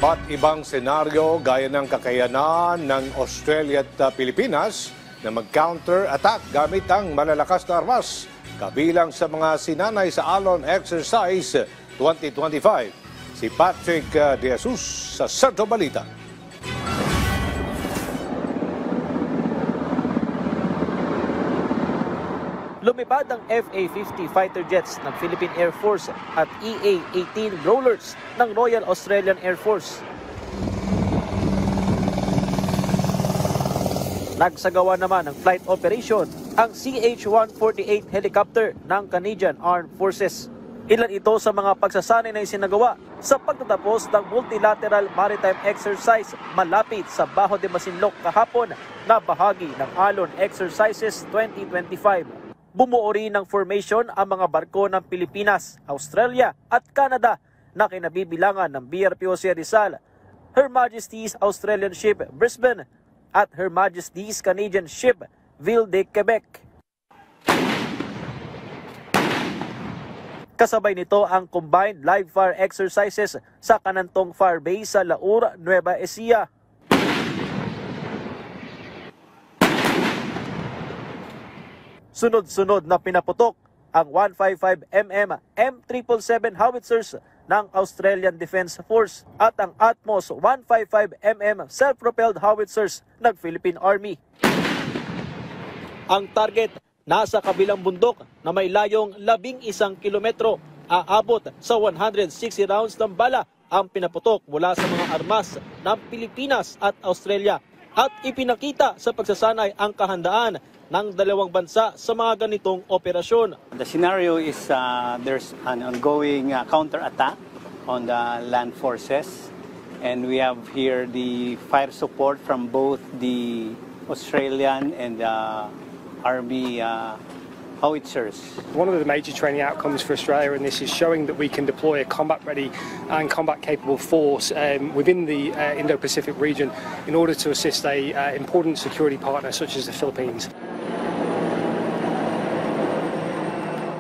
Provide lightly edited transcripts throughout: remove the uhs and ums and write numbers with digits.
Iba't ibang senaryo gaya ng kakayanan ng Australia at Pilipinas na mag-counter-attack gamit ang malalakas na armas, kabilang sa mga sinanay sa Alon Exercise 2025. Si Patrick De Jesus sa Sarto Balita. Lumipad ang FA-50 fighter jets ng Philippine Air Force at EA-18 Growlers ng Royal Australian Air Force. Nagsagawa naman ng flight operation ang CH-148 helicopter ng Canadian Armed Forces. Ilan ito sa mga pagsasanay na isinagawa sa pagtatapos ng multilateral maritime exercise malapit sa Bajo de Masinloc kahapon na bahagi ng Alon Exercises 2025. Bumuo rin ng formation ang mga barko ng Pilipinas, Australia at Canada na kinabibilangan ng BRPOC Rizal, Her Majesty's Australian Ship Brisbane at Her Majesty's Canadian Ship Ville de Quebec. Kasabay nito ang combined live fire exercises sa Kanantong Fire Base sa Laur, Nueva Ecija. Sunod-sunod na pinaputok ang 155mm M777 howitzers ng Australian Defence Force at ang Atmos 155mm self-propelled howitzers ng Philippine Army. Ang target nasa kabilang bundok na may layong 11 kilometro, aabot sa 160 rounds ng bala ang pinaputok mula sa mga armas ng Pilipinas at Australia at ipinakita sa pagsasanay ang kahandaan ng dalawang bansa sa mga ganitong operasyon. The scenario is there's an ongoing counter-attack on the land forces, and we have here the fire support from both the Australian and the Army howitzers. One of the major training outcomes for Australia in this is showing that we can deploy a combat-ready and combat-capable force within the Indo-Pacific region in order to assist a important security partner such as the Philippines.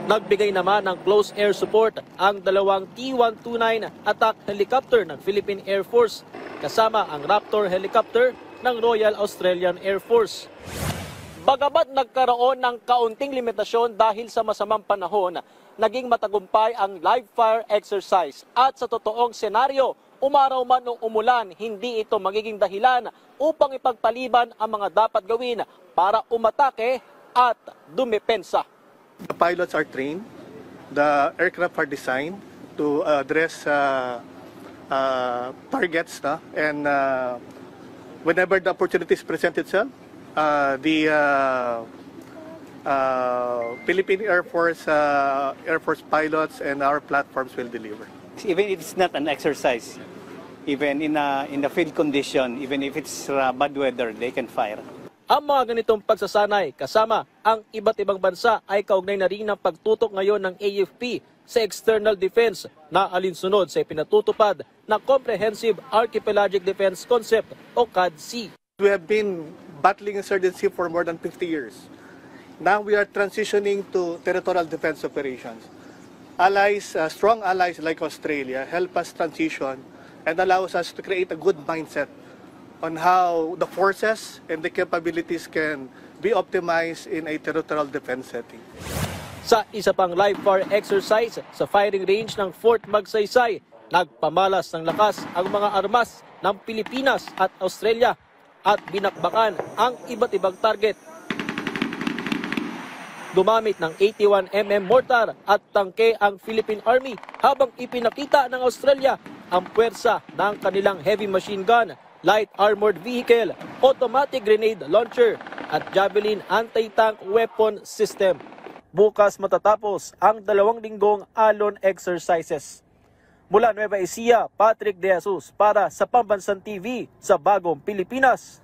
Nagbigay naman ng close air support ang dalawang T-129 attack helicopter ng Philippine Air Force kasama ang Raptor helicopter ng Royal Australian Air Force. Bagamat nagkaroon ng kaunting limitasyon dahil sa masamang panahon, naging matagumpay ang live fire exercise at sa totoong senaryo, umaraw man o umulan, hindi ito magiging dahilan upang ipagpaliban ang mga dapat gawin para umatake at dumepensa. The pilots are trained, the aircraft are designed to address targets, and whenever the opportunities present itself, the Philippine Air Force pilots and our platforms will deliver. Even if it's not an exercise, even in the field condition, even if it's bad weather, they can fire. Ang mga ganitong pagsasanay kasama ang iba't ibang bansa ay kaugnay na rin ng pagtutok ngayon ng AFP sa external defense na alinsunod sa ipinatutupad na Comprehensive Archipelagic Defense Concept o CADC. We have been battling insurgency for more than 50 years. Now we are transitioning to territorial defense operations. Allies, strong allies like Australia help us transition and allows us to create a good mindset on how the forces and the capabilities can be optimized in a territorial defense setting. Sa isa pang live fire exercise sa firing range ng Fort Magsaysay, nagpamalas ng lakas ang mga armas ng Pilipinas at Australia at binakbakan ang iba't ibang target. Gumamit ng 81mm mortar at tangke ang Philippine Army habang ipinakita ng Australia ang puwersa ng kanilang heavy machine gun, light armored vehicle, automatic grenade launcher at Javelin anti-tank weapon system. Bukas matatapos ang 2 linggong Alon exercises. Mula Nueva Ecija, Patrick De Jesus para sa Pambansang TV sa Bagong Pilipinas.